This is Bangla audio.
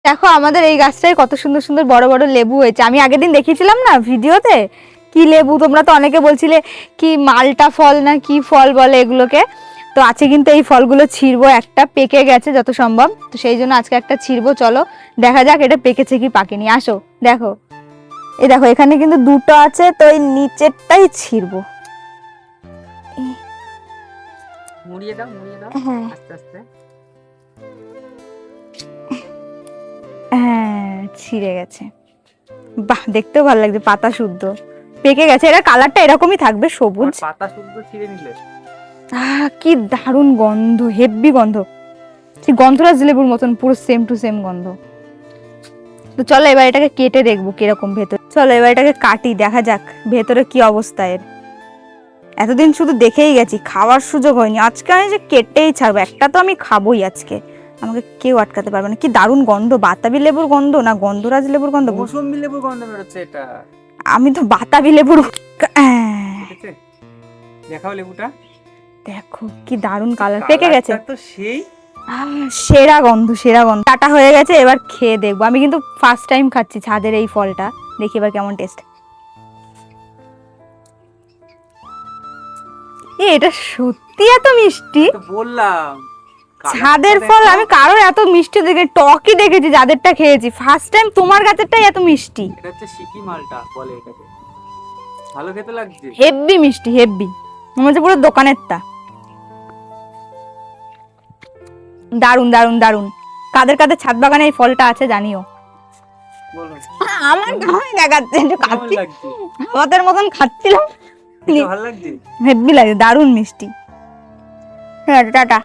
দেখো আমাদের এই গাছটায় কত সুন্দর সুন্দর বড় বড় লেবু হয়েছে। আমি আগের দিন দেখিয়েছিলাম না ভিডিওতে, কি লেবু, তোমরা তো অনেকে বলছিলে কি মালটা ফল না কি ফল বলে এগুলোকে। তো আছে কিন্তু এই ফলগুলো ছিঁড়বো, একটা পেকে গেছে যত সম্ভব, তো সেই জন্য আজকে একটা ছিঁড়বো। চলো দেখা যাক এটা পেকেছে কি পাকেনি। আসো দেখো, এই দেখো এখানে কিন্তু দুটো আছে, তো এই নিচেরটাই ছিঁড়বো। মুড়িয়ে দাও হ্যাঁ আস্তে আস্তে। হ্যাঁ ছিঁড়ে গেছে। বাহ, দেখতেও ভালো লাগছে, পাতা শুদ্ধ পেকে গেছে। এটা কালারটা এরকমই থাকবে, সবুজ। পাতা শুদ্ধ ছিঁড়ে নিলে কি দারুণ গন্ধ, হেভি গন্ধ, ঠিক গন্ধরাজ লেবুর মতন, পুরো সেম টু সেম গন্ধ। তো চলো এবার এটাকে কেটে দেখবো কিরকম ভেতর। চলো এবার এটাকে কাটি, দেখা যাক ভেতরে কি অবস্থা এর। এতদিন শুধু দেখেই গেছি, খাওয়ার সুযোগ হয়নি। আজকে আমি যে কেটেই ছাড়বো, একটা তো আমি খাবোই আজকে, আমাকে কেউ আটকাতে পারবে না। কি দারুণ গন্ধ, বাতাবি লেবুর গন্ধ না গন্ধরাজ লেবুর গন্ধ। মৌসুমী লেবুর গন্ধ বেরোচ্ছে এটা। আমি তো বাতাবি লেবুর ঠিক আছে, দেখাও লেবুটা। দেখো কি দারুণ কালার, পেকে গেছে তো সেই সেরা গন্ধ, সেরা গন্ধ। কাটা হয়ে গেছে, এবার খেয়ে দেখবো। আমি কিন্তু ফার্স্ট টাইম খাচ্ছি ছাদের এই ফলটা, দেখি এবার কেমন টেস্ট। এটা সত্যি এত মিষ্টি? তো বললাম ছাদের ফল আমি কারোর এত মিষ্টি দেখে, টকই দেখেছি যাদেরটা খেয়েছি, ফার্স্ট টাইম তোমার গাছেরটাই এত মিষ্টি। এটা হচ্ছে সিকি মালটা বলে এটাকে। ভালো খেতে লাগছে, হেভি মিষ্টি, হেভি, মনে হচ্ছে পুরো দোকানেরটা। দারুন দারুন দারুন। কাদের কাদের ছাদ বাগানে এই ফলটা আছে জানিও। বলো আমার গায়ে দেখাচ্ছে, একটু কেমন খাচ্ছি, লাগছে? আমাদের মতন খাচ্ছিলাম। খেতে ভালো লাগছে। হেভি লাগে, দারুন মিষ্টি। হ্যাঁ টাটা।